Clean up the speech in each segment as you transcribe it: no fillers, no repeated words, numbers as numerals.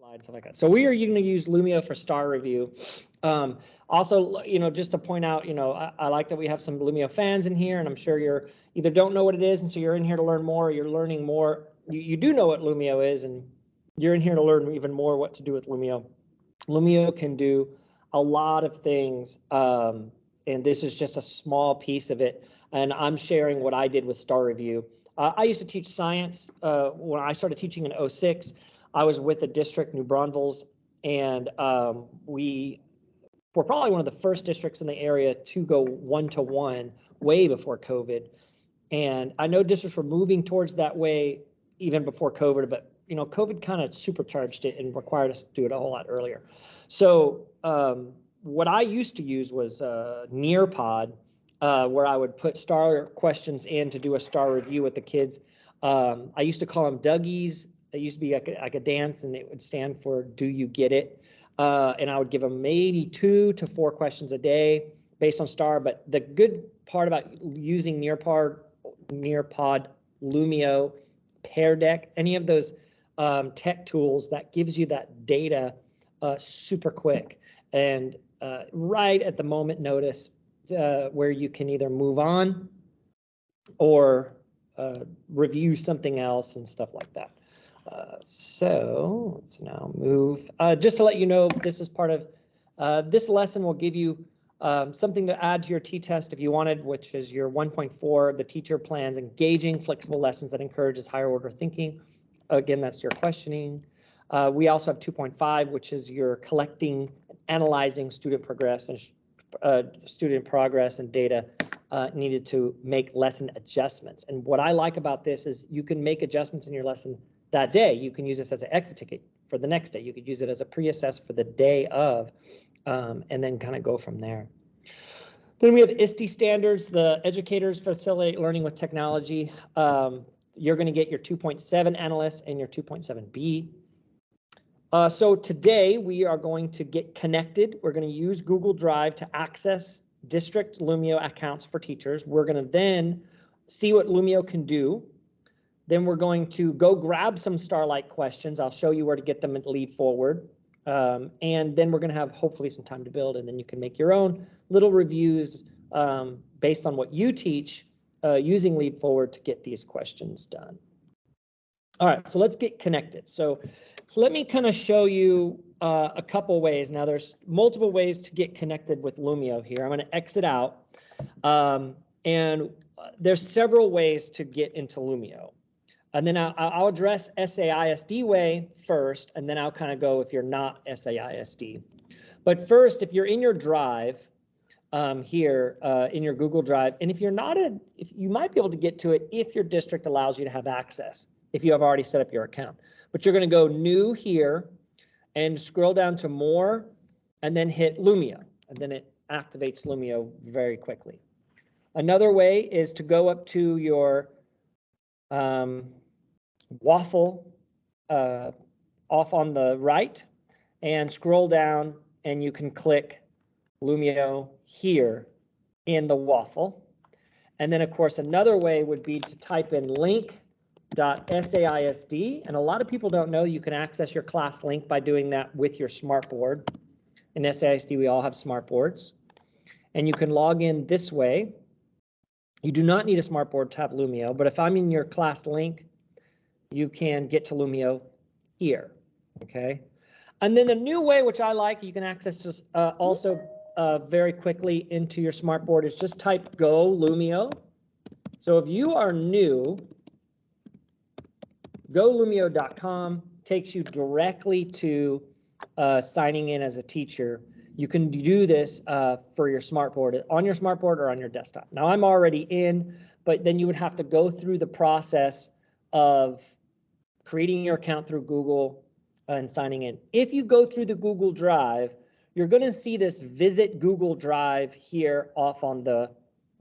Slides, stuff like that. So we are going to use Lumio for STAAR review. Also, just to point out, I like that we have some Lumio fans in here, and I'm sure you're either don't know what it is, and so you're in here to learn more, or you're learning more. You do know what Lumio is, and you're in here to learn even more what to do with Lumio. Lumio can do a lot of things, and this is just a small piece of it. And I'm sharing what I did with STAAR review. I used to teach science when I started teaching in 2006. I was with the district, New Braunfels, and we were probably one of the first districts in the area to go one-to-one way before COVID. And I know districts were moving towards that way even before COVID, but COVID kind of supercharged it and required us to do it a whole lot earlier. So what I used to use was Nearpod, where I would put STAAR questions in to do a STAAR review with the kids. I used to call them Dougies. It used to be like a dance, and it would stand for "Do you get it?" And I would give them maybe 2 to 4 questions a day based on STAAR. But the good part about using Nearpod, Lumio, Pear Deck, any of those tech tools, that gives you that data super quick and right at the moment notice, where you can either move on or review something else and stuff like that. So let's now move. Just to let you know, this is part of this lesson will give you something to add to your t-test if you wanted, which is your 1.4, the teacher plans engaging flexible lessons that encourages higher order thinking. Again, that's your questioning. We also have 2.5, which is your collecting, analyzing student progress and data needed to make lesson adjustments. And what I like about this is you can make adjustments in your lesson that day. You can use this as an exit ticket for the next day. You could use it as a pre-assess for the day of, and then kind of go from there. Then we have ISTE standards. The educators facilitate learning with technology. You're going to get your 2.7 analysts and your 2.7B. So today we are going to get connected. We're going to use Google Drive to access district Lumio accounts for teachers. We're going to then see what Lumio can do. Then we're going to go grab some STAAR-like questions. I'll show you where to get them and lead forward. And then we're going to have hopefully some time to build, and then you can make your own little reviews based on what you teach using lead forward to get these questions done. All right, so let's get connected. So let me kind of show you a couple ways. Now there's multiple ways to get connected with Lumio here. I'm going to exit out, and there's several ways to get into Lumio. And then I'll address SAISD way first, and then I'll kind of go if you're not SAISD. But first, if you're in your drive here in your Google Drive, and if you're not, if you might be able to get to it if your district allows you to have access, if you have already set up your account. But you're going to go new here and scroll down to more, and then hit Lumio, and then it activates Lumio very quickly. Another way is to go up to your waffle off on the right and scroll down, and you can click Lumio here in the waffle. And then of course another way would be to type in link.saisd, and a lot of people don't know you can access your class link by doing that with your smartboard. In SAISD we all have smartboards, and you can log in this way. You do not need a smartboard to have Lumio, but if I'm in your class link, you can get to Lumio here, okay? And then the new way, which I like, you can access this also very quickly into your smartboard, is just type Go Lumio. So if you are new, golumio.com takes you directly to signing in as a teacher. You can do this for your smartboard, on your smartboard or on your desktop. Now I'm already in, but then you would have to go through the process of creating your account through Google and signing in. If you go through the Google Drive, you're going to see this Visit Google Drive here off on the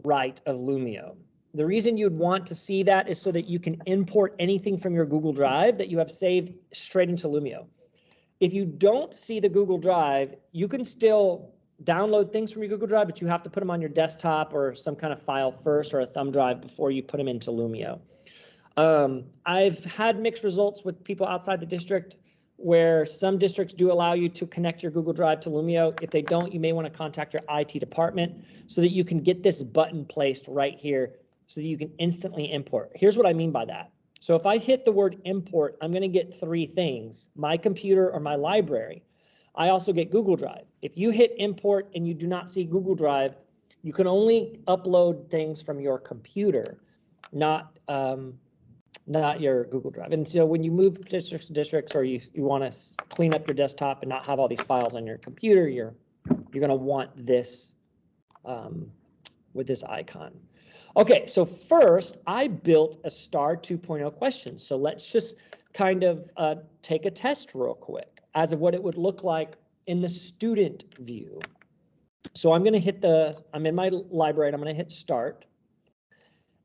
right of Lumio. The reason you'd want to see that is so that you can import anything from your Google Drive that you have saved straight into Lumio. If you don't see the Google Drive, you can still download things from your Google Drive, but you have to put them on your desktop or some kind of file first, or a thumb drive, before you put them into Lumio. I've had mixed results with people outside the district. where some districts do allow you to connect your Google Drive to Lumio. If they don't, you may want to contact your IT department so that you can get this button placed right here so that you can instantly import. Here's what I mean by that. So if I hit the word import, I'm going to get three things: my computer or my library. I also get Google Drive. If you hit import and you do not see Google Drive, you can only upload things from your computer, not your Google Drive. And so when you move districts to districts, or you want to clean up your desktop and not have all these files on your computer, you're going to want this with this icon. Okay, so first I built a STAAR 2.0 question. So let's just kind of take a test real quick as of what it would look like in the student view. So I'm going to hit I'm in my library and I'm going to hit start.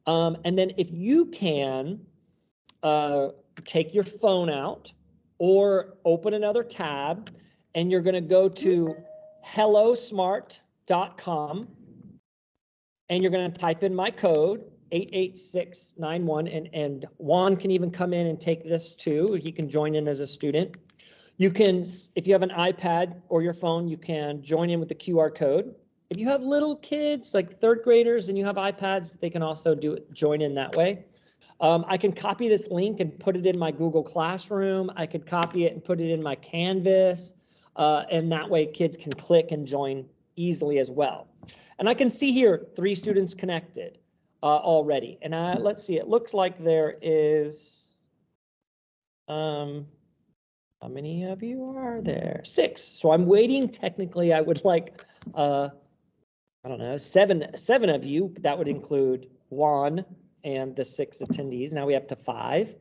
And then if you can take your phone out or open another tab, and you're going to go to hellosmart.com and you're going to type in my code 88691, and Juan can even come in and take this too. He can join in as a student. You can, if you have an iPad or your phone, you can join in with the QR code. If you have little kids like third graders and you have iPads, they can also join in that way. I can copy this link and put it in my Google Classroom. I could copy it and put it in my Canvas, and that way kids can click and join easily as well. And I can see here 3 students connected already. And let's see, it looks like there is, how many of you are there? 6. So I'm waiting. Technically, I would like, I don't know, 7 of you. That would include Juan and the 6 attendees. Now we have to 5.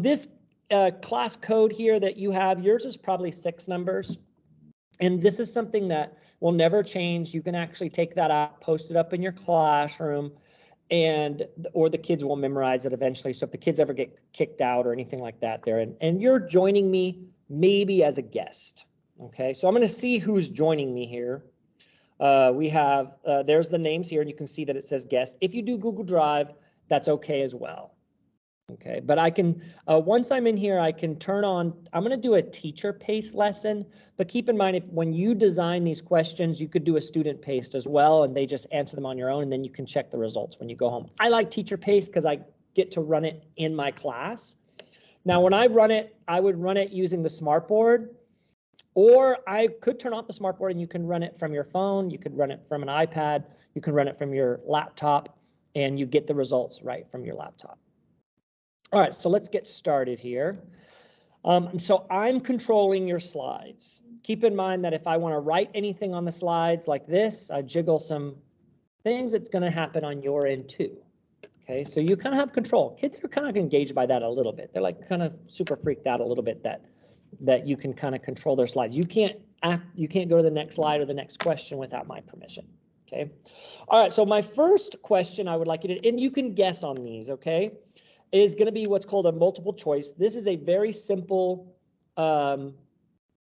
This class code here that you have, yours is probably 6 numbers. And this is something that will never change. You can actually take that out, post it up in your classroom, or the kids will memorize it eventually. So if the kids ever get kicked out or anything like that, and you're joining me maybe as a guest. Okay, so I'm going to see who's joining me here. We have, there's the names here, and you can see that it says guest. If you do Google Drive, that's okay as well. Okay, but I can, once I'm in here, I can turn on, I'm going to do a teacher pace lesson, but keep in mind, when you design these questions, you could do a student paced as well, and they just answer them on your own, and then you can check the results when you go home. I like teacher pace because I get to run it in my class. Now, when I run it, I would run it using the smartboard, or I could turn off the smartboard and you can run it from your phone, you could run it from an iPad, you can run it from your laptop, and you get the results right from your laptop. All right, so let's get started here. So I'm controlling your slides. Keep in mind that if I want to write anything on the slides like this, I jiggle some things, it's going to happen on your end too. Okay, so you kind of have control. Kids are kind of engaged by that a little bit. They're like kind of super freaked out a little bit that you can kind of control their slides. You can't go to the next slide or the next question without my permission. Okay. All right, so my first question I would like you to, and you can guess on these, okay, is going to be what's called a multiple choice. This is a very simple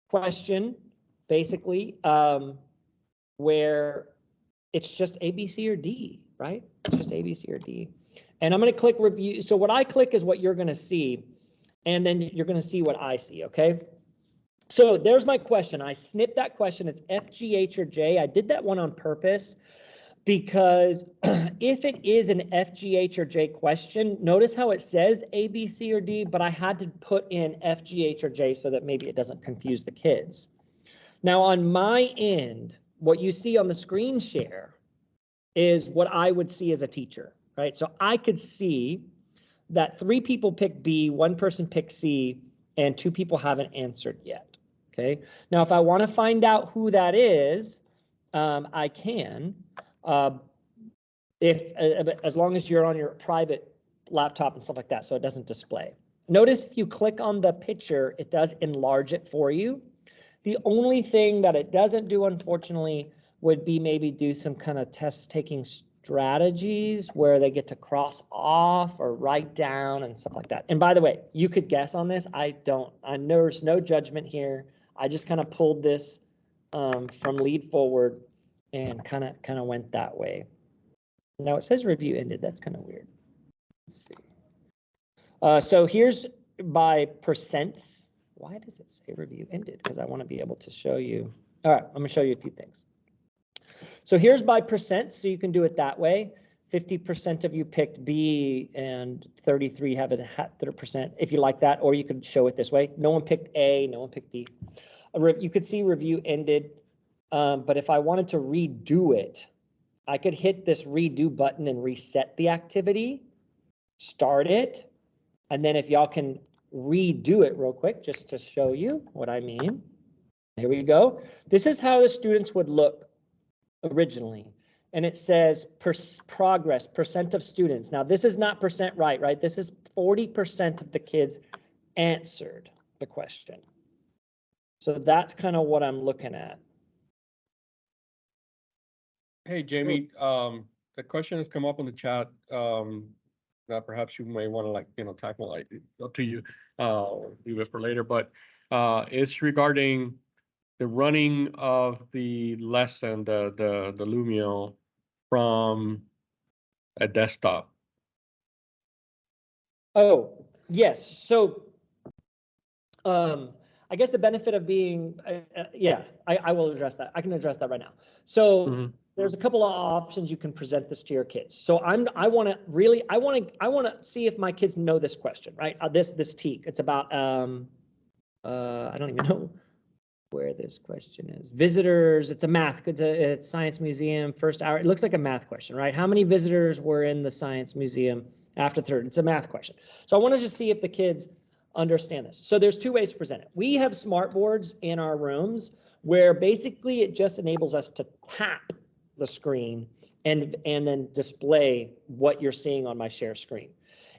question, basically, where it's just A, B, C, or D, right? It's just A, B, C, or D. And I'm going to click review. So what I click is what you're going to see, and then you're going to see what I see, okay? So there's my question. I snipped that question. It's F, G, H, or J. I did that one on purpose because if it is an F, G, H, or J question, notice how it says A, B, C, or D, but I had to put in F, G, H, or J so that maybe it doesn't confuse the kids. Now on my end, what you see on the screen share is what I would see as a teacher, right? So I could see that 3 people picked B, 1 person picked C, and 2 people haven't answered yet. Okay. Now, if I want to find out who that is, I can. As long as you're on your private laptop and stuff like that, so it doesn't display. Notice if you click on the picture, it does enlarge it for you. The only thing that it doesn't do, unfortunately, would be maybe do some kind of test-taking strategies where they get to cross off or write down and stuff like that. And by the way, you could guess on this. There's no judgment here. I just kind of pulled this from lead forward and kind of went that way. Now it says review ended. That's kind of weird. Let's see. So here's by percents, why does it say review ended? Because I want to be able to show you. All right, I'm going to show you a few things. So here's by percent, so you can do it that way. 50% of you picked B and 33 have it at 30%, if you like that, or you could show it this way. No one picked A, no one picked D. You could see review ended, but if I wanted to redo it, I could hit this redo button and reset the activity, start it, and then if y'all can redo it real quick, just to show you what I mean. Here we go. This is how the students would look originally. And it says progress, percent of students. Now, this is not percent right? This is 40% of the kids answered the question. So that's kind of what I'm looking at. Hey, Jamie, the question has come up in the chat. That perhaps you may want to tackle, up to you, leave it for later, but it's regarding the running of the lesson, the Lumio, from a desktop. Oh, yes. So I guess the benefit of being, I will address that. I can address that right now. So there's a couple of options you can present this to your kids. So I want to see if my kids know this question, right? This TEK. It's about I don't even know where this question is. Visitors. It's a math. It's science museum first hour. It looks like a math question, right? How many visitors were in the science museum after third? It's a math question. So I want to just see if the kids understand this. So there's two ways to present it. We have smart boards in our rooms where basically it just enables us to tap the screen and then display what you're seeing on my share screen.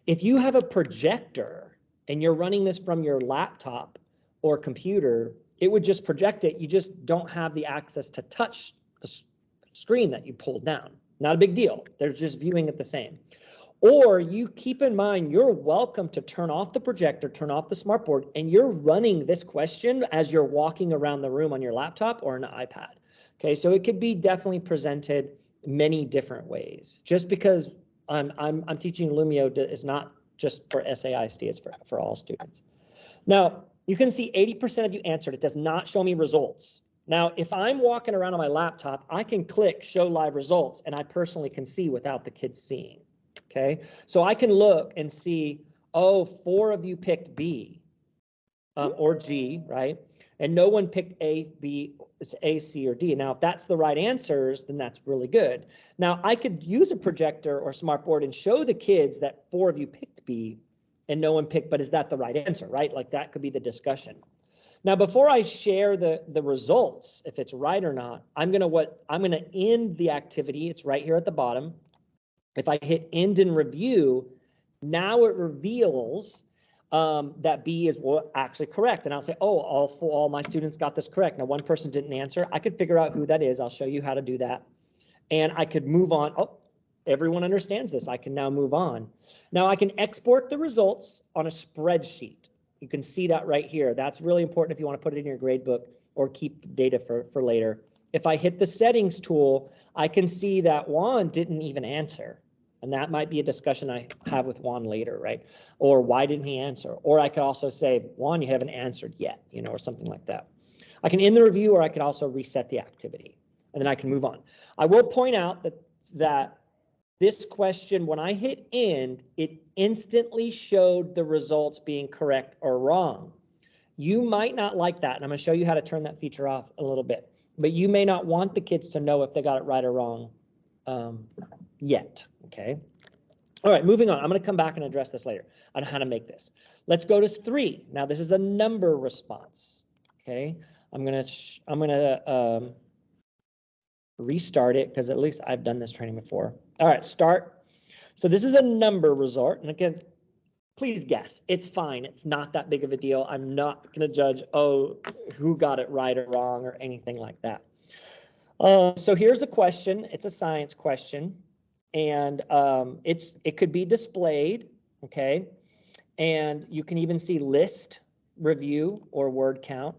If you have a projector and you're running this from your laptop or computer, it would just project it. You just don't have the access to touch the screen that you pulled down. Not a big deal. They're just viewing it the same. Or you keep in mind, you're welcome to turn off the projector, turn off the smartboard, and you're running this question as you're walking around the room on your laptop or an iPad. Okay, so it could be definitely presented many different ways. Just because I'm teaching Lumio is not just for SAISD, it's for all students. Now, you can see 80% of you answered. It does not show me results. Now, if I'm walking around on my laptop, I can click show live results, and I personally can see without the kids seeing. Okay, so I can look and see, oh, 4 of you picked B or G, right? And no one picked A, B, it's A, C, or D. Now, if that's the right answers, then that's really good. Now, I could use a projector or smartboard and show the kids that 4 of you picked B and no one picked, but is that the right answer, right? Like that could be the discussion. Now, before I share the results, if it's right or not, I'm gonna end the activity. It's right here at the bottom. If I hit end and review, now it reveals that B is actually correct. And I'll say, oh, all my students got this correct. Now, one person didn't answer. I could figure out who that is. I'll show you how to do that. And I could move on. Oh, everyone understands this. I can now move on. Now I can export the results on a spreadsheet. You can see that right here. That's really important if you want to put it in your grade book or keep data for later. If I hit the settings tool, I can see that Juan didn't even answer. And that might be a discussion I have with Juan later, right? Or why didn't he answer? Or I could also say, Juan, you haven't answered yet, or something like that. I can end the review, or I could also reset the activity, and then I can move on. I will point out that this question, when I hit end, it instantly showed the results being correct or wrong. You might not like that, and I'm going to show you how to turn that feature off a little bit. But you may not want the kids to know if they got it right or wrong yet, okay? All right, moving on. I'm going to come back and address this later on how to make this. Let's go to 3. Now, this is a number response, okay? I'm going to restart it because at least I've done this training before. All right, start. So this is a number result. And again, please guess. It's fine. It's not that big of a deal. I'm not going to judge, oh, who got it right or wrong or anything like that. So here's the question. It's a science question. And it could be displayed, okay? And you can even see list, review, or word count.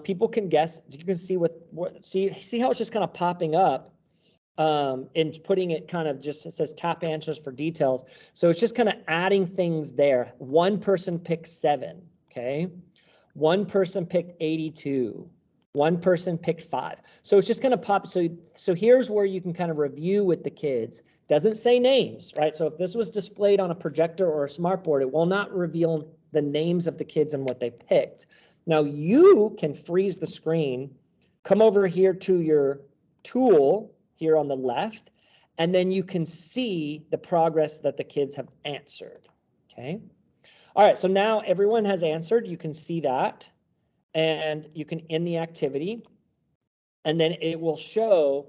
People can guess. You can see see how it's just kind of popping up and putting it kind of just, it says tap answers for details. So it's just kind of adding things there. One person picked 7, okay? One person picked 82. One person picked 5. So it's just going to pop. So here's where you can kind of review with the kids. Doesn't say names, right? So if this was displayed on a projector or a smartboard, it will not reveal the names of the kids and what they picked. Now you can freeze the screen, come over here to your tool here on the left, and then you can see the progress that the kids have answered, okay? All right, so now everyone has answered. You can see that, and you can end the activity, and then it will show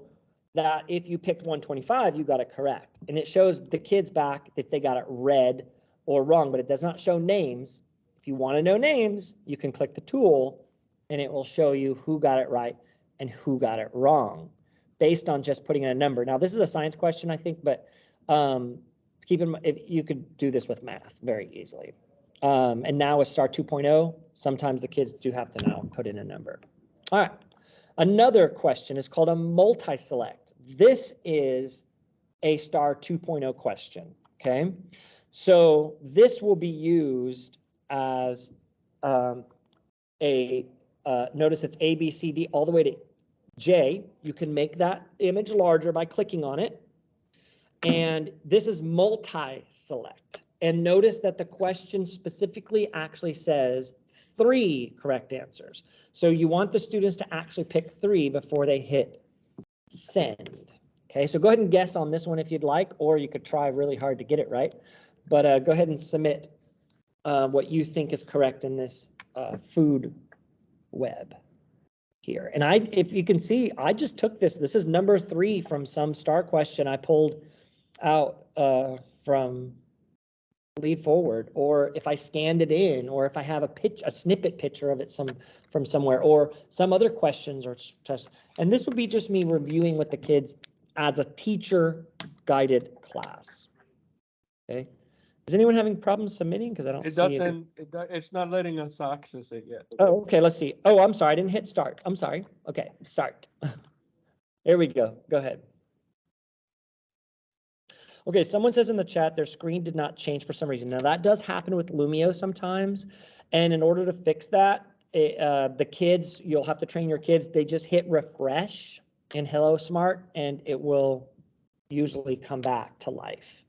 that if you picked 125, you got it correct. And it shows the kids back if they got it red or wrong, but it does not show names. If you want to know names, you can click the tool, and it will show you who got it right and who got it wrong based on just putting in a number. Now, this is a science question, I think, but keep in mind, if you could do this with math very easily. And now with STAAR 2.0, sometimes the kids do have to now put in a number. All right. Another question is called a multi-select. This is a STAAR 2.0 question, okay? So this will be used as notice it's A, B, C, D, all the way to J. You can make that image larger by clicking on it. And this is multi-select. And notice that the question specifically actually says 3 correct answers. So you want the students to actually pick 3 before they hit send. Okay, so go ahead and guess on this one if you'd like, or you could try really hard to get it right. But go ahead and submit what you think is correct in this food web here. And if you can see, I just took this. This is number 3 from some STAAR question I pulled out from Lead Forward, or if I scanned it in, or if I have a snippet picture of it from somewhere, or some other questions or tests. And this would be just me reviewing with the kids as a teacher guided class. Okay. Is anyone having problems submitting? Because I don't see it. It's not letting us access it yet. Oh, okay. Let's see. Oh, I'm sorry. I didn't hit start. I'm sorry. Okay, start. There we go. Go ahead. Okay, someone says in the chat their screen did not change for some reason. Now that does happen with Lumio sometimes, and in order to fix that, the kids, you'll have to train your kids. They just hit refresh in Hello Smart, and it will usually come back to life.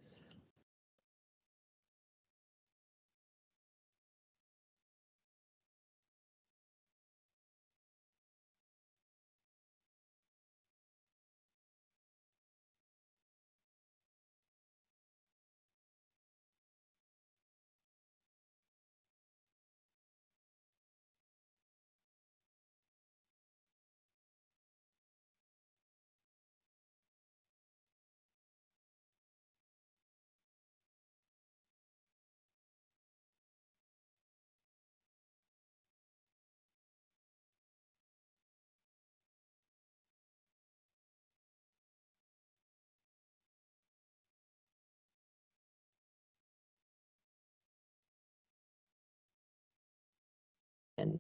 And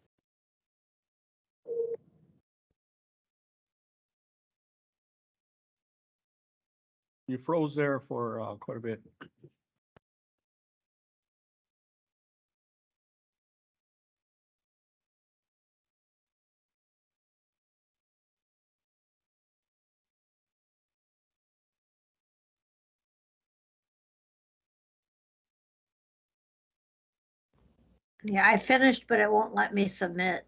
You froze there for quite a bit. Yeah, I finished, but it won't let me submit.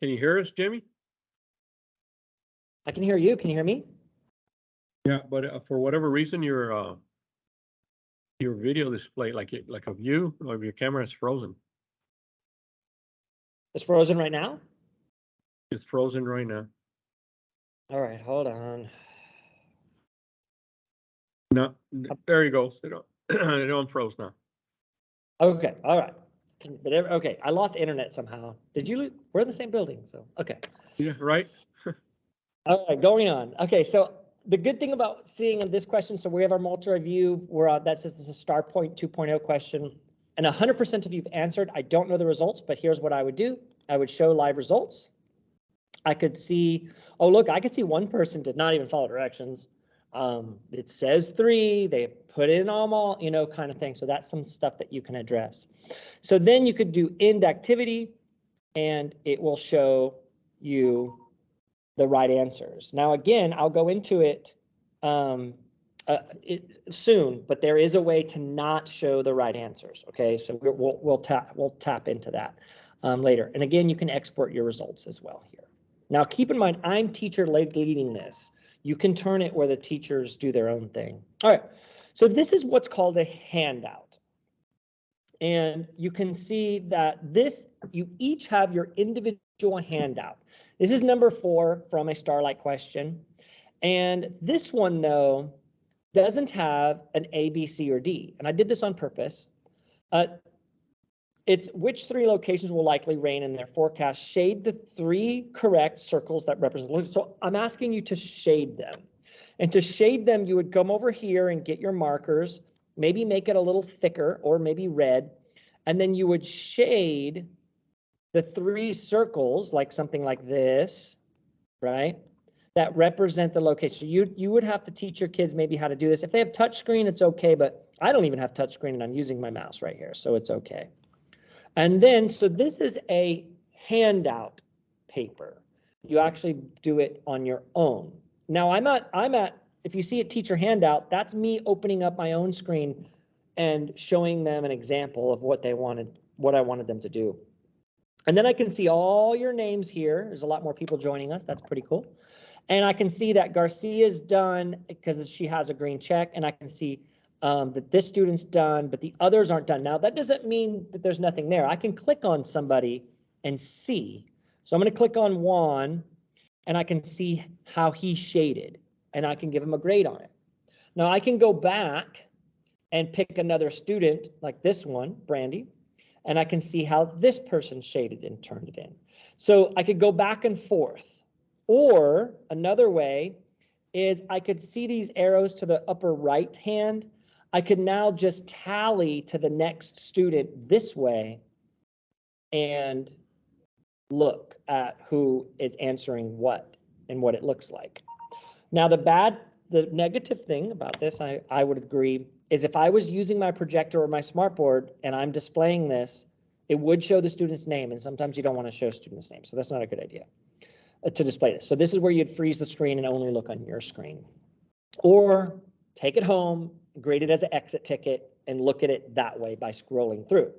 Can you hear us, Jamie? I can hear you. Can you hear me? Yeah, but for whatever reason, your video display, like a view of your camera, is frozen. It's frozen right now? It's frozen right now. All right, hold on. No, there you go. It unfroze now. Okay, all right. Okay, I lost internet somehow. Did you lose? We're in the same building, so okay. Yeah, right. All right, going on. Okay, so the good thing about seeing this question, so we have our multi-review, that says this is a STAAR 2.0 question, and 100% of you've answered. I don't know the results, but here's what I would do. I would show live results. I could see, oh look, I could see one person did not even follow directions. It says 3, they put it in all, you know, kind of thing. So that's some stuff that you can address. So then you could do end activity, and it will show you the right answers. Now, again, I'll go into it, soon, but there is a way to not show the right answers. Okay, so we'll tap into that later. And again, you can export your results as well here. Now, keep in mind, I'm teacher leading this. You can turn it where the teachers do their own thing. All right, so this is what's called a handout. And you can see that you each have your individual handout. This is number 4 from a STAAR-like question. And this one, though, doesn't have an A, B, C, or D. And I did this on purpose. It's which 3 locations will likely rain in their forecast. Shade the 3 correct circles that represent. So I'm asking you to shade them. And to shade them, you would come over here and get your markers, maybe make it a little thicker or maybe red. And then you would shade the 3 circles, like something like this, right? That represent the location. You would have to teach your kids maybe how to do this. If they have touchscreen, it's okay, but I don't even have touchscreen and I'm using my mouse right here, so it's okay. And then, so this is a handout paper. You actually do it on your own. Now I'm at, if you see a teacher handout, that's me opening up my own screen and showing them an example of what I wanted them to do. And then I can see all your names here. There's a lot more people joining us. That's pretty cool. And I can see that Garcia's done because she has a green check, and I can see that this student's done, but the others aren't done. Now, that doesn't mean that there's nothing there. I can click on somebody and see. So I'm going to click on Juan, and I can see how he shaded, and I can give him a grade on it. Now, I can go back and pick another student like this one, Brandy, and I can see how this person shaded and turned it in. So I could go back and forth. Or another way is I could see these arrows to the upper right hand. I could now just tally to the next student this way and look at who is answering what and what it looks like. Now, the negative thing about this, I would agree, is if I was using my projector or my smartboard and I'm displaying this, it would show the student's name, and sometimes you don't want to show student's name, so that's not a good idea to display this. So this is where you'd freeze the screen and only look on your screen. Or take it home, grade it as an exit ticket, and look at it that way by scrolling through.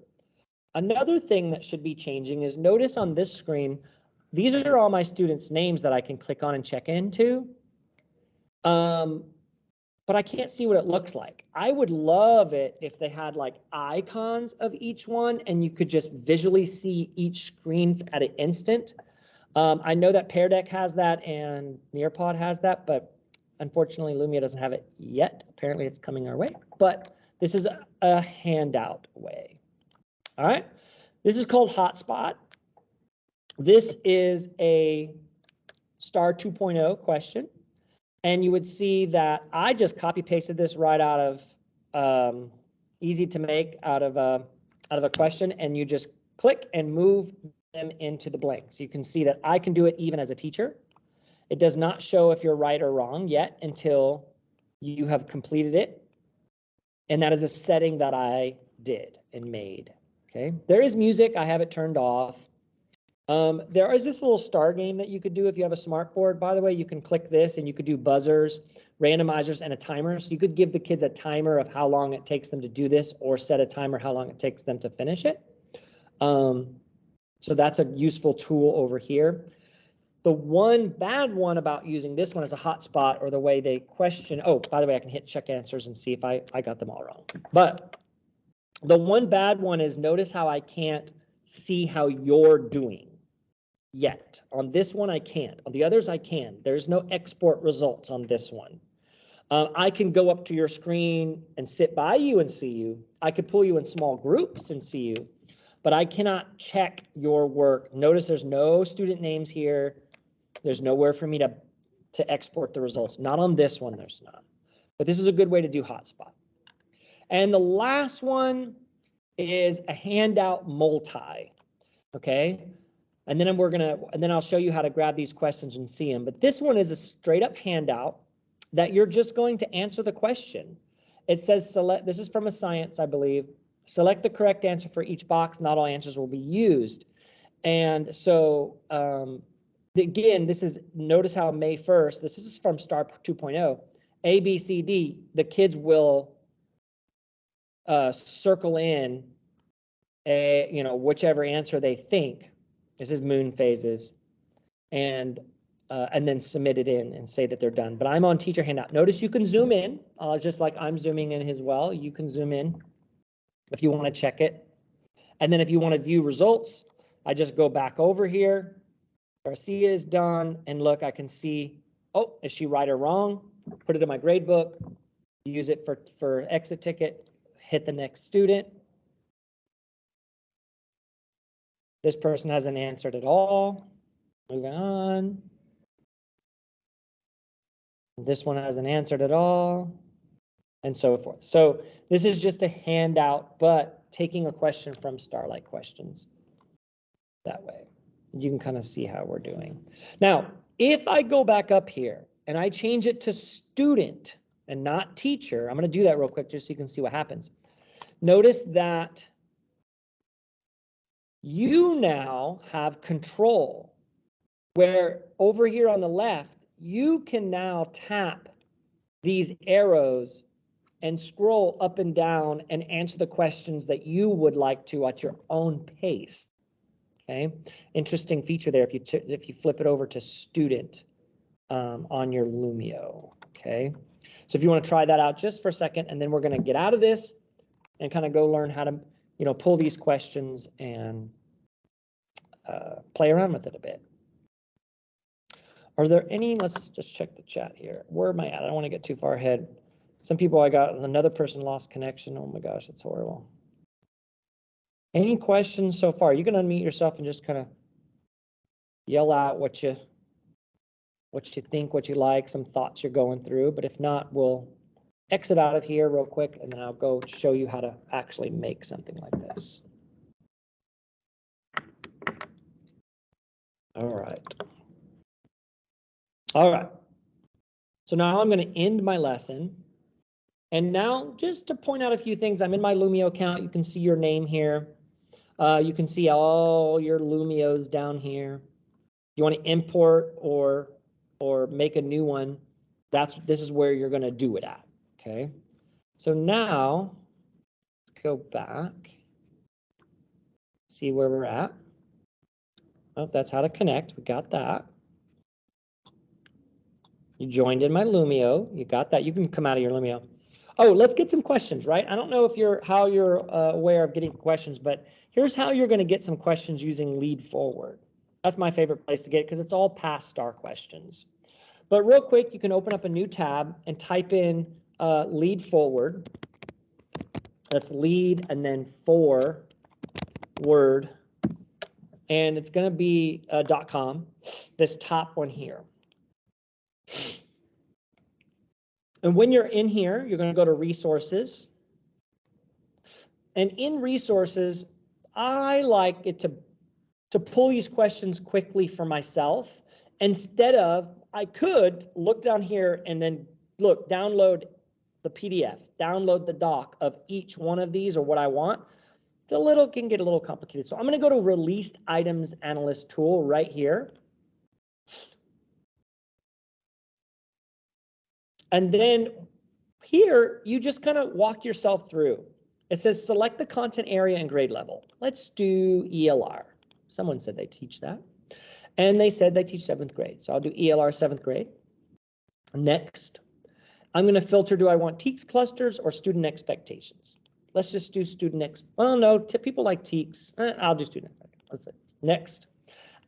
Another thing that should be changing is, notice on this screen, these are all my students' names that I can click on and check into. But I can't see what it looks like. I would love it if they had like icons of each one and you could just visually see each screen at an instant. I know that Pear Deck has that and Nearpod has that, but unfortunately Lumio doesn't have it yet. Apparently it's coming our way, but this is a handout way. All right, this is called Hotspot. This is a STAAR 2.0 question. And you would see that I just copy pasted this right out of easy to make out of a question, and you just click and move them into the blank. So you can see that I can do it even as a teacher. It does not show if you're right or wrong yet until you have completed it. And that is a setting that I did and made. Okay. There is music. I have it turned off. There is this little STAAR game that you could do if you have a smart board. By the way, you can click this and you could do buzzers, randomizers, and a timer. So you could give the kids a timer of how long it takes them to do this, or set a timer how long it takes them to finish it. So that's a useful tool over here. The one bad one about using this one as a hotspot, or the way they question, oh, by the way, I can hit check answers and see if I got them all wrong. But the one bad one is, notice how I can't see how you're doing yet. On this one, I can't. On the others, I can. There's no export results on this one. I can go up to your screen and sit by you and see you. I could pull you in small groups and see you, but I cannot check your work. Notice there's no student names here. There's nowhere for me to export the results. Not on this one, there's not. But this is a good way to do hotspot. And the last one is a handout multi. Okay. And then I'll show you how to grab these questions and see them. But this one is a straight up handout. that you're just going to answer the question. It says select, this is from a science, I believe. Select the correct answer for each box. Not all answers will be used. And so, again, this is, notice how May 1st, this is from STAAR 2.0, A, B, C, D, the kids will circle in whichever answer they think. This is moon phases, and then submit it in and say that they're done. But I'm on teacher handout. Notice you can zoom in, just like I'm zooming in as well. You can zoom in if you want to check it. And then if you want to view results, I just go back over here. Garcia is done, and look, I can see, oh, is she right or wrong? Put it in my grade book, use it for exit ticket, hit the next student. This person hasn't answered at all. Moving on. This one hasn't answered at all, and so forth. So this is just a handout, but taking a question from Starlight Questions that way. You can kind of see how we're doing. Now, if I go back up here and I change it to student and not teacher, I'm going to do that real quick just so you can see what happens. Notice that you now have control, where over here on the left, you can now tap these arrows and scroll up and down and answer the questions that you would like to at your own pace. Okay, interesting feature there if you flip it over to student on your Lumio. Okay, so if you want to try that out just for a second, and then we're going to get out of this and kind of go learn how to pull these questions and play around with it a bit. Are there any? Let's just check the chat here. Where am I at? I don't want to get too far ahead. Some people, I got another person lost connection. Oh my gosh, that's horrible. Any questions so far? You can unmute yourself and just kind of yell out what you think, what you like, some thoughts you're going through. But if not, we'll exit out of here real quick, and then I'll go show you how to actually make something like this. All right. All right. So now I'm going to end my lesson. And now, just to point out a few things, I'm in my Lumio account. You can see your name here. You can see all your Lumios down here. You want to import or make a new one, this is where you're going to do it at. Okay. So now let's go back. See where we're at. Oh, that's how to connect. We got that. You joined in my Lumio. You got that. You can come out of your Lumio. Oh, let's get some questions, right? I don't know if how you're aware of getting questions, but here's how you're going to get some questions using Lead Forward. That's my favorite place to get it because it's all past STAAR questions. But real quick, you can open up a new tab and type in Lead Forward. That's lead and then forward. And it's going to be .com, this top one here. And when you're in here, you're going to go to resources. And in resources, I like it to pull these questions quickly for myself. Instead of, I could look down here and then look, download the PDF, download the doc of each one of these or what I want. Can get a little complicated. So I'm going to go to Released Items Analyst tool right here. And then here, you just kind of walk yourself through. It says select the content area and grade level. Let's do ELR. Someone said they teach that. And they said they teach 7th grade. So I'll do ELR 7th grade. Next, I'm going to filter, do I want TEKS clusters or student expectations? Let's just do student well, no, people like TEKS. I'll do student expectations. That's it. Next.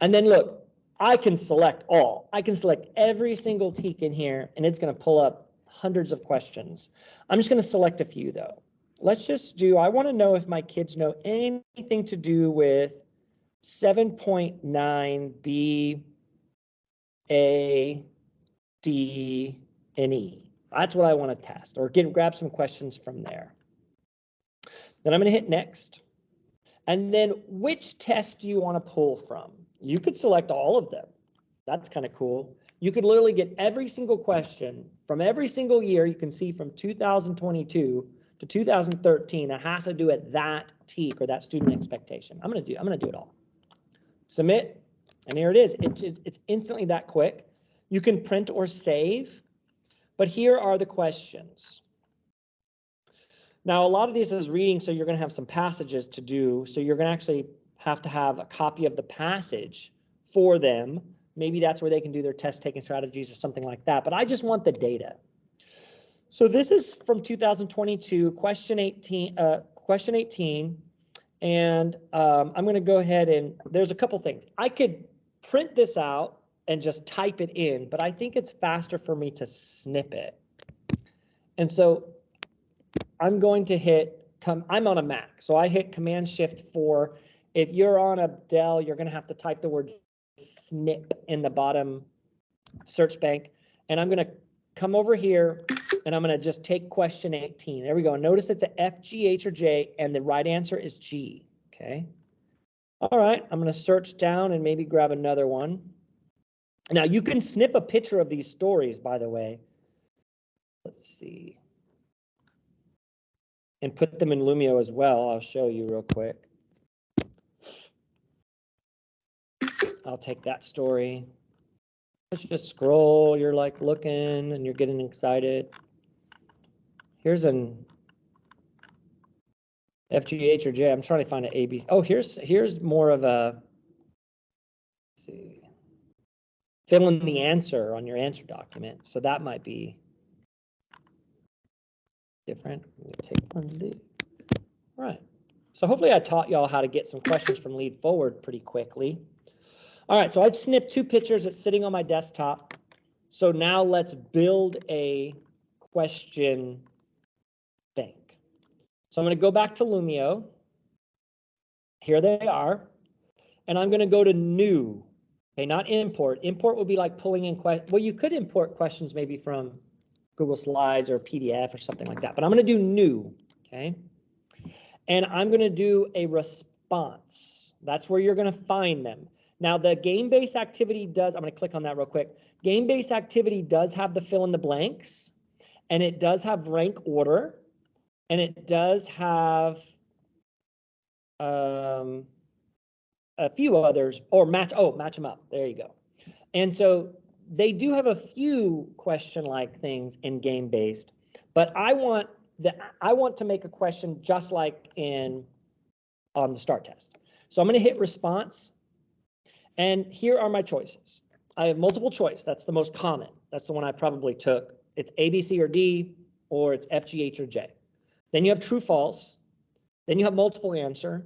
And then look, I can select all. I can select every single TEK in here, and it's going to pull up hundreds of questions. I'm just going to select a few, though. Let's just do, I want to know if my kids know anything to do with 7.9 B, A, D, and E. That's what I want to test, or grab some questions from there. Then I'm going to hit next. And then which test do you want to pull from? You could select all of them. That's kind of cool. You could literally get every single question from every single year. You can see from 2022 to 2013 that has to do at that TEK or that student expectation. I'm gonna do it all. Submit, and here it is. It's instantly that quick. You can print or save, but here are the questions. Now, a lot of these is reading, so you're going to have some passages to do. So you're going to actually have to have a copy of the passage for them. Maybe that's where they can do their test taking strategies or something like that. But I just want the data. So this is from 2022, question 18. And I'm going to go ahead and there's a couple things. I could print this out and just type it in, but I think it's faster for me to snip it. And so I'm going to hit, I'm on a Mac, so I hit Command-Shift-4. If you're on a Dell, you're going to have to type the word snip in the bottom search bank. And I'm going to come over here, and I'm going to just take question 18. There we go. Notice it's a F, G, H, or J, and the right answer is G. Okay. All right. I'm going to search down and maybe grab another one. Now, you can snip a picture of these stories, by the way. Let's see. And put them in Lumio as well. I'll show you real quick. I'll take that story. Let's just scroll. You're like looking and you're getting excited. Here's an F, G, H, or J. I'm trying to find an A, B. Oh, here's more of a, let's see. Fill in the answer on your answer document. So that might be different. Let me take one lead. All right. So hopefully I taught y'all how to get some questions from Lead Forward pretty quickly. All right, so I've snipped 2 pictures. It's sitting on my desktop. So now let's build a question bank. So I'm going to go back to Lumio. Here they are. And I'm going to go to New. Okay, not Import. Import would be like pulling in questions. Well, you could import questions maybe from Google Slides or PDF or something like that. But I'm going to do New. Okay. And I'm going to do a response. That's where you're going to find them. Now, the game-based activity does, I'm going to click on that real quick. Game-based activity does have the fill in the blanks, and it does have rank order, and it does have a few others, or match them up. There you go. And so they do have a few question-like things in game-based, but I want to make a question just like on the STAAR test. So I'm going to hit response. And here are my choices. I have multiple choice. That's the most common. That's the one I probably took. It's A, B, C, or D, or it's F, G, H, or J. Then you have true, false. Then you have multiple answer.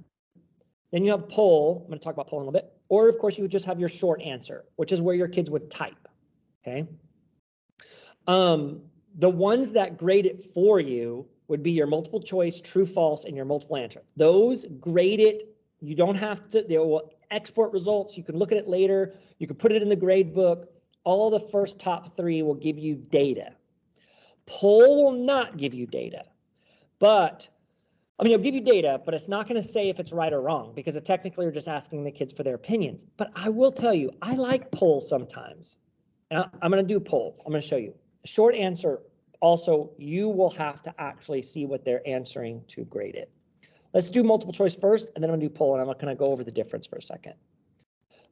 Then you have poll. I'm going to talk about poll in a little bit. Or, of course, you would just have your short answer, which is where your kids would type. Okay. The ones that grade it for you would be your multiple choice, true, false, and your multiple answer. Those grade it. You don't have to. They will export results. You can look at it later. You can put it in the grade book. All the first top 3 will give you data. Poll will not give you data, but it'll give you data, but it's not going to say if it's right or wrong because it technically are just asking the kids for their opinions. But I will tell you, I like poll sometimes. And I'm going to do poll. I'm going to show you. Short answer. Also, you will have to actually see what they're answering to grade it. Let's do multiple choice first, and then I'm going to do poll, and I'm going to go over the difference for a second.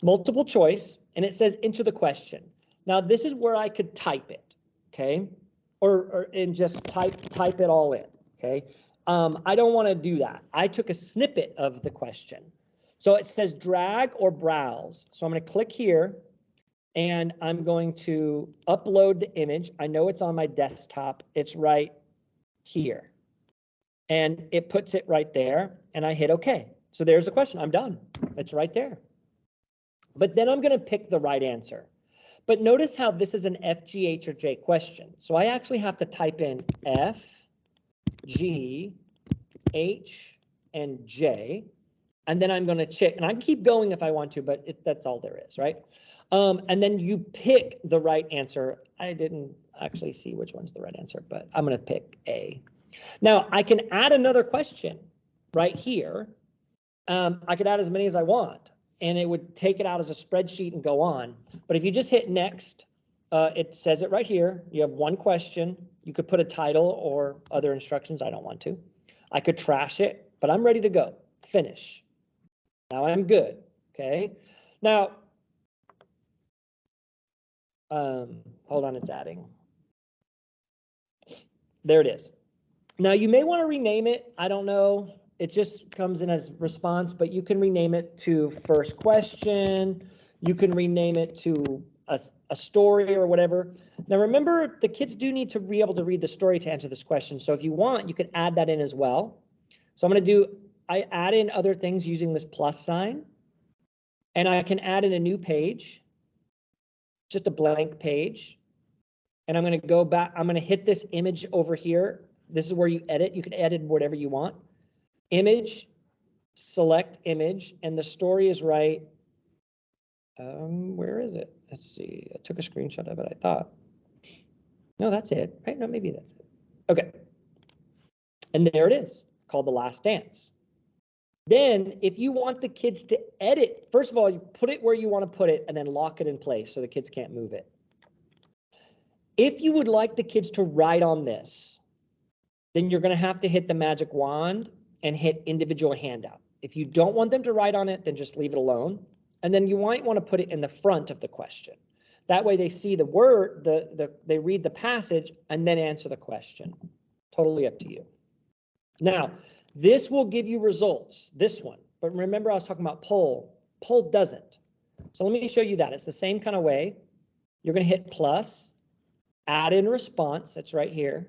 Multiple choice, and it says enter the question. Now, this is where I could type it, okay? And just type it all in, okay? I don't want to do that. I took a snippet of the question. So it says drag or browse. So I'm going to click here, and I'm going to upload the image. I know it's on my desktop. It's right here. And it puts it right there, and I hit OK. So there's the question. I'm done. It's right there. But then I'm going to pick the right answer. But notice how this is an F, G, H, or J question. So I actually have to type in F, G, H, and J. And then I'm going to check. And I can keep going if I want to, but that's all there is, right? And then you pick the right answer. I didn't actually see which one's the right answer, but I'm going to pick A. Now, I can add another question right here. I could add as many as I want, and it would take it out as a spreadsheet and go on. But if you just hit next, It says it right here. You have one question. You could put a title or other instructions. I don't want to. I could trash it, but I'm ready to go. Finish. Now I'm good. Okay. Now, hold on, it's adding. There it is. Now you may want to rename it. I don't know. It just comes in as response, but you can rename it to first question. You can rename it to a story or whatever. Now remember, the kids do need to be able to read the story to answer this question. So if you want, you can add that in as well. So I'm going to do, I add in other things using this plus sign. And I can add in a new page, just a blank page. And I'm going to go back, I'm going to hit this image over here. This is where you edit. You can edit whatever you want. Image, select image, and the story is right. Where is it? Let's see. I took a screenshot of it, I thought. No, that's it, right? No, maybe that's it. Okay. And there it is, called The Last Dance. Then, if you want the kids to edit, first of all, you put it where you want to put it and then lock it in place so the kids can't move it. If you would like the kids to write on this, then you're going to have to hit the magic wand and hit individual handout. If you don't want them to write on it, then just leave it alone. And then you might want to put it in the front of the question. That way they see the word, they read the passage and then answer the question. Totally up to you. Now, this will give you results, this one. But remember I was talking about poll. Poll doesn't. So let me show you that. It's the same kind of way. You're going to hit plus, add in response, that's right here.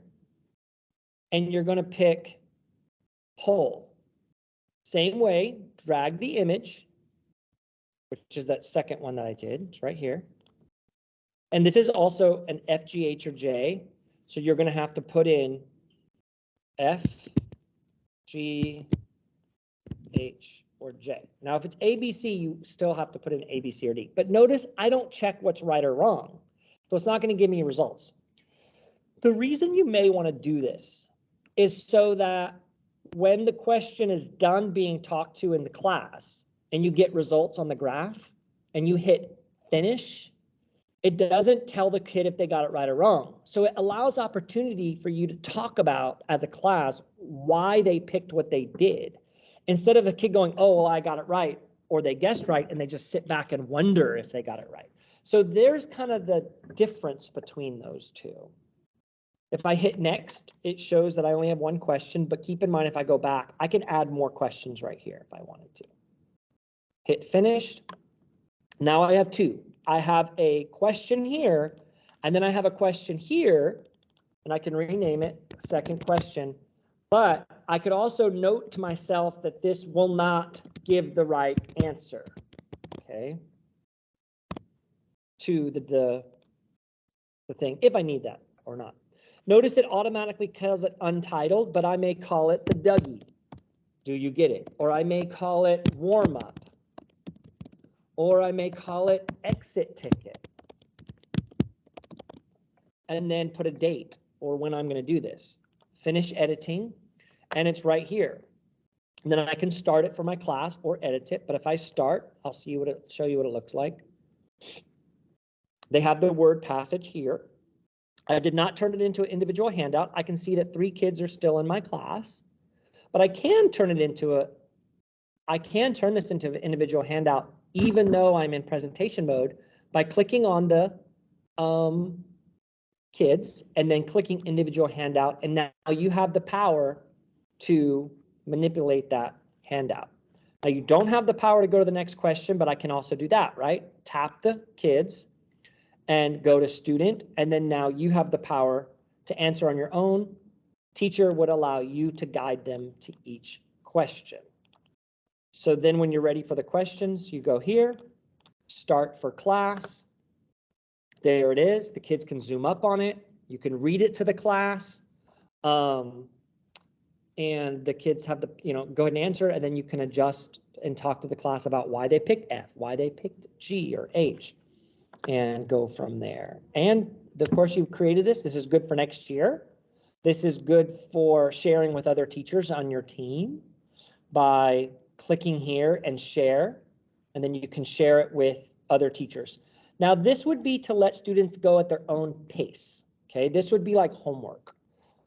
And you're going to pick poll. Same way, drag the image, which is that second one that I did. It's right here. And this is also an F, G, H, or J. So you're going to have to put in F, G, H, or J. Now, if it's A, B, C, you still have to put in A, B, C, or D. But notice I don't check what's right or wrong. So it's not going to give me results. The reason you may want to do this is so that when the question is done being talked to in the class and you get results on the graph and you hit finish, it doesn't tell the kid if they got it right or wrong. So it allows opportunity for you to talk about as a class why they picked what they did. Instead of the kid going, oh, well, I got it right, or they guessed right, and they just sit back and wonder if they got it right. So there's kind of the difference between those two. If I hit next, it shows that I only have one question, but keep in mind if I go back, I can add more questions right here if I wanted to. Hit finished. Now I have two. I have a question here, and then I have a question here, and I can rename it second question. But I could also note to myself that this will not give the right answer, okay, to the thing, if I need that or not. Notice it automatically calls it untitled, but I may call it the Dougie. Do you get it? Or I may call it warm up. Or I may call it exit ticket. And then put a date or when I'm going to do this. Finish editing, and it's right here. And then I can start it for my class or edit it. But if I start, I'll show you what it looks like. They have the word passage here. I did not turn it into an individual handout. I can see that 3 kids are still in my class, but I can turn this into an individual handout, even though I'm in presentation mode, by clicking on the kids and then clicking individual handout. And now you have the power to manipulate that handout. Now you don't have the power to go to the next question, but I can also do that, right? Tap the kids and go to student, and then now you have the power to answer on your own. Teacher would allow you to guide them to each question. So then when you're ready for the questions, you go here, start for class. There it is. The kids can zoom up on it. You can read it to the class. And the kids have the, go ahead and answer, and then you can adjust and talk to the class about why they picked F, why they picked G or H, and go from there. And of course, you've created this. This is good for next year. This is good for sharing with other teachers on your team by clicking here and share, and then you can share it with other teachers. Now, this would be to let students go at their own pace. Okay, this would be like homework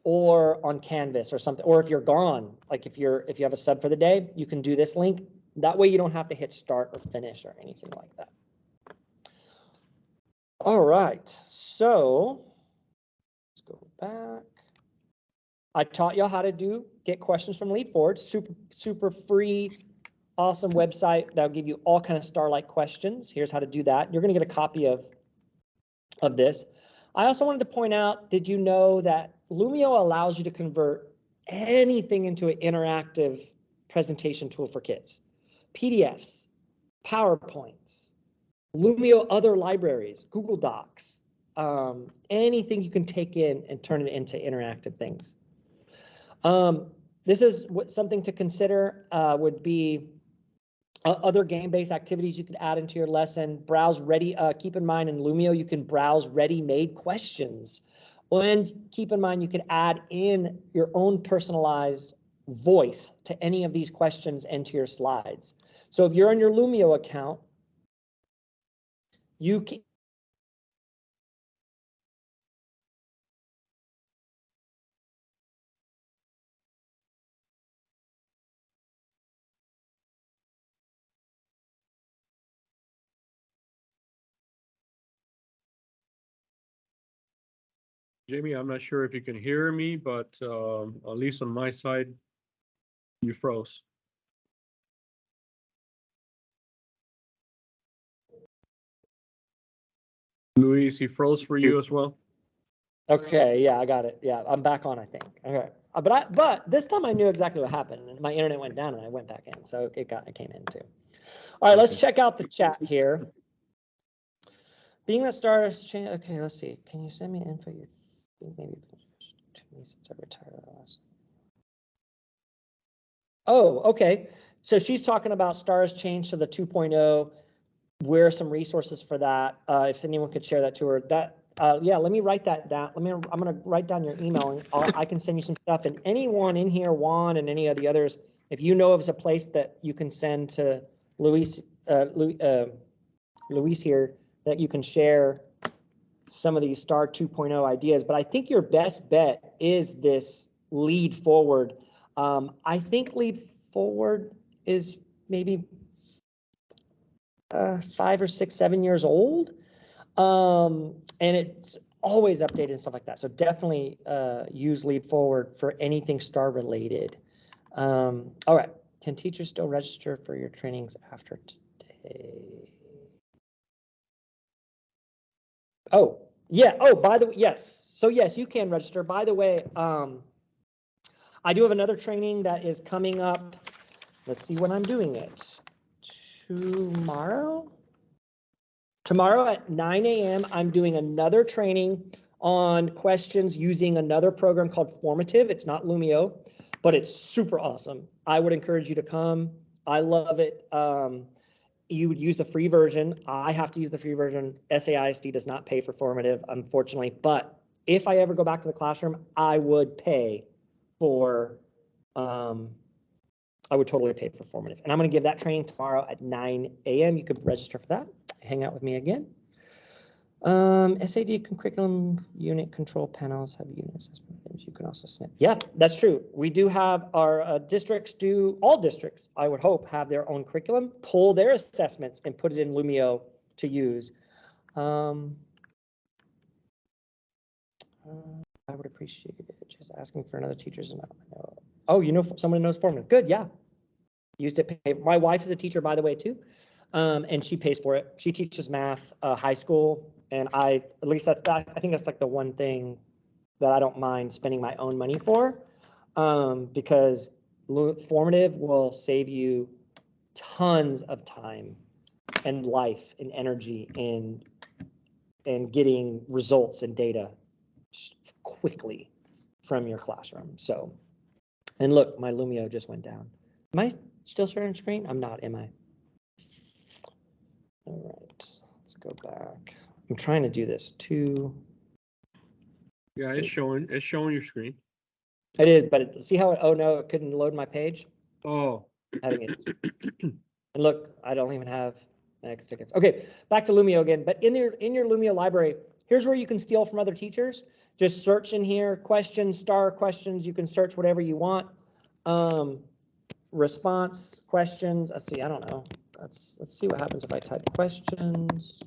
or on Canvas or something. Or if you're gone, like if you have a sub for the day, you can do this link. That way you don't have to hit start or finish or anything like that. All right, so let's go back. I taught y'all how to get questions from Lead Forward. Super free, awesome website that'll give you all kind of STAAR-like questions. Here's how to do that. You're going to get a copy of this. I also wanted to point out, did you know that Lumio allows you to convert anything into an interactive presentation tool for kids? PDFs, PowerPoints, Lumio other libraries, Google Docs, anything you can take in and turn it into interactive things. This is something to consider would be other game-based activities you could add into your lesson. Browse ready. Keep in mind in Lumio you can browse ready-made questions, and keep in mind you can add in your own personalized voice to any of these questions into your slides. So if you're on your Lumio account, you can. Jamie, I'm not sure if you can hear me, but at least on my side, you froze. Luis, he froze for you as well. Okay, yeah, I got it. Yeah, I'm back on, I think. Okay, but this time I knew exactly what happened, and my internet went down, and I went back in, so it came in too. All right, let's check out the chat here. Being that STAAR has changed. Okay, let's see. Can you send me info you think maybe to me since I retired last? Oh, okay. So she's talking about STAAR has changed to the 2.0. Where are some resources for that? If anyone could share that to her. Yeah, let me write that down. I'm gonna write down your email, and I can send you some stuff. And anyone in here, Juan and any of the others, if you know of a place that you can send to Luis here, that you can share some of these STAAR 2.0 ideas. But I think your best bet is this Lead Forward. I think Lead Forward is maybe 5 or 6, 7 years old. And it's always updated and stuff like that. So definitely use Lead Forward for anything STAAR related. All right. Can teachers still register for your trainings after today? Oh, yeah. Oh, by the way, yes. So yes, you can register. By the way, I do have another training that is coming up. Let's see when I'm doing it. Tomorrow at 9 a.m. I'm doing another training on questions using another program called Formative. It's not Lumio, but it's super awesome. I would encourage you to come. I love it. You would use the free version. I have to use the free version. SAISD does not pay for Formative, unfortunately. But if I ever go back to the classroom, I would pay for, I would totally pay for Formative. And I'm going to give that training tomorrow at 9 a.m. You can register for that. Hang out with me again. SAD curriculum unit control panels have unit assessment. You can also snip. Yeah, that's true. We do have our districts all districts, I would hope, have their own curriculum, pull their assessments and put it in Lumio to use. I would appreciate it. Just asking for another teacher's. Oh, you know, someone who knows Formative. Good, yeah. Used to pay. My wife is a teacher, by the way, too. And she pays for it. She teaches math, high school, and I think that's like the one thing that I don't mind spending my own money for, because Formative will save you tons of time and life and energy in getting results and data quickly from your classroom. So, and look, my Lumio just went down. Am I still sharing screen? I'm not, am I? All right, let's go back. I'm trying to do this too. Yeah, it's showing your screen. It is, but see how oh no, it couldn't load my page? Oh. Having it. And look, I don't even have X tickets. Okay, back to Lumio again. But in your Lumio library, here's where you can steal from other teachers. Just search in here, questions, STAAR questions. You can search whatever you want. Response questions. Let's see. I don't know. Let's see what happens if I type questions.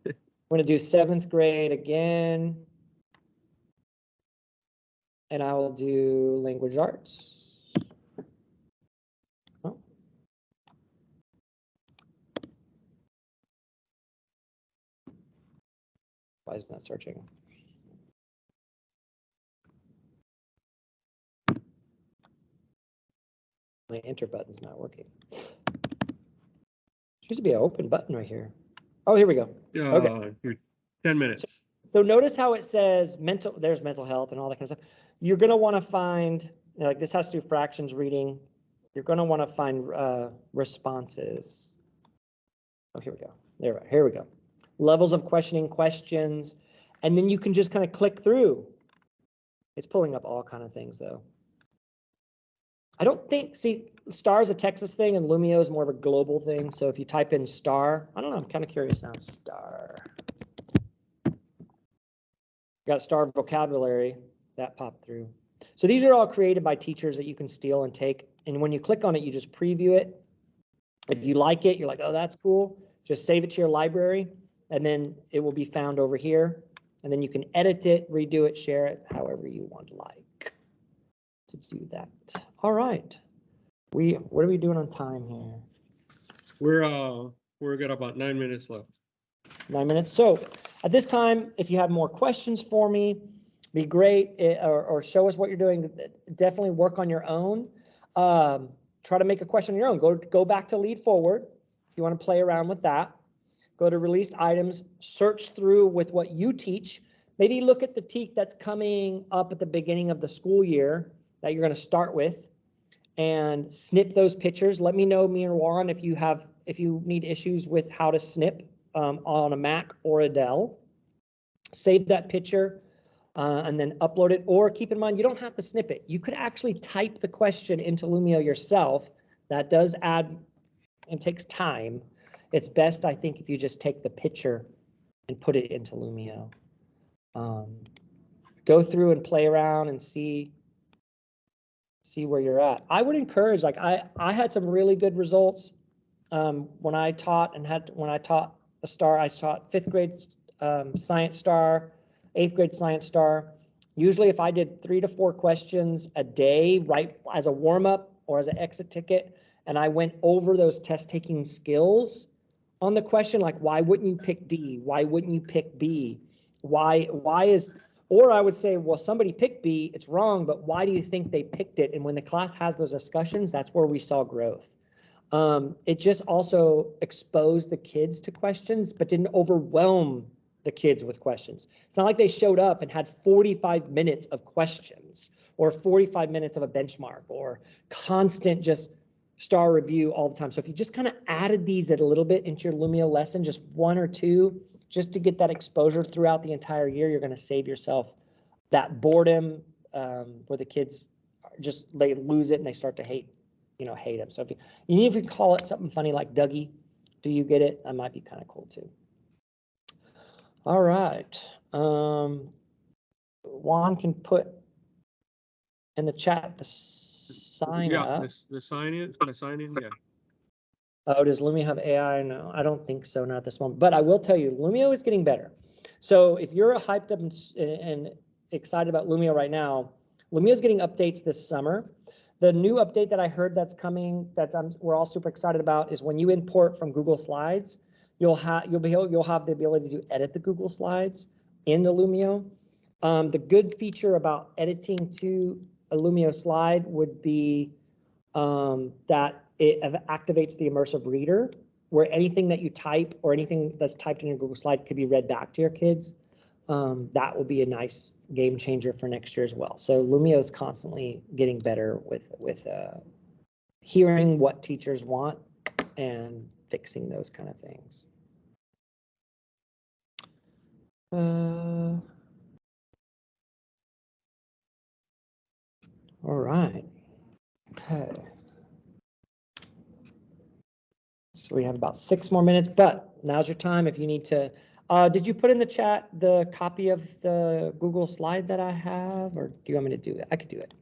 I'm going to do 7th grade again. And I will do language arts. Oh. Why is it not searching? My enter button's not working. There used to be an open button right here. Oh, here we go. Okay. You're 10 minutes. So notice how it says there's mental health and all that kind of stuff. You're going to want to find, like this has to do fractions reading. You're going to want to find responses. Oh, here we go. Here we go. Levels of questioning, questions. And then you can just kind of click through. It's pulling up all kind of things though. I don't think, see, STAAR is a Texas thing and Lumio is more of a global thing. So if you type in STAAR, I don't know, I'm kind of curious now. STAAR. Got STAAR vocabulary, that popped through. So these are all created by teachers that you can steal and take. And when you click on it, you just preview it. If you like it, you're like, oh, that's cool. Just save it to your library, and then it will be found over here. And then you can edit it, redo it, share it, however you want to like to do that. All right. What are we doing on time here? We're got about 9 minutes left. 9 minutes. So at this time, if you have more questions for me, be great, or show us what you're doing. Definitely work on your own. Try to make a question on your own. Go back to Lead Forward if you want to play around with that. Go to Released Items, search through with what you teach. Maybe look at the TEK that's coming up at the beginning of the school year that you're going to start with, and snip those pictures. Let me know, me or Warren, if you need issues with how to snip on a Mac or a Dell. Save that picture and then upload it. Or keep in mind, you don't have to snip it. You could actually type the question into Lumio yourself. That does add and takes time. It's best, I think, if you just take the picture and put it into Lumio. Go through and play around and see where you're at. I would encourage, like I had some really good results when I taught a STAAR. I taught 5th grade science STAAR, 8th grade science STAAR. Usually if I did 3 to 4 questions a day, right, as a warm-up or as an exit ticket, and I went over those test taking skills on the question, like why wouldn't you pick D? Why wouldn't you pick B? Or I would say, well, somebody picked B, it's wrong, but why do you think they picked it? And when the class has those discussions, that's where we saw growth. It just also exposed the kids to questions, but didn't overwhelm the kids with questions. It's not like they showed up and had 45 minutes of questions or 45 minutes of a benchmark or constant just STAAR review all the time. So if you just kind of added these a little bit into your Lumio lesson, just 1 or 2, just to get that exposure throughout the entire year, you're going to save yourself that boredom where the kids they lose it and they start to hate them. So if you call it something funny like Dougie, do you get it? That might be kind of cool too. All right. Juan can put in the chat the sign up. The sign in, yeah. Oh, does Lumio have AI? No, I don't think so, not at this moment. But I will tell you, Lumio is getting better. So if you're hyped up and excited about Lumio right now, Lumio is getting updates this summer. The new update that I heard that's coming, we're all super excited about, is when you import from Google Slides, you'll have the ability to edit the Google Slides in the Lumio. The good feature about editing to a Lumio slide would be that it activates the immersive reader, where anything that you type or anything that's typed in your Google slide could be read back to your kids. That will be a nice game changer for next year as well. So Lumio is constantly getting better with hearing what teachers want and fixing those kind of things. All right. Okay. So we have about 6 more minutes, but now's your time if you need to. Did you put in the chat the copy of the Google slide that I have, or do you want me to do it? I could do it.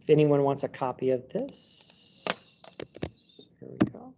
If anyone wants a copy of this, here we go.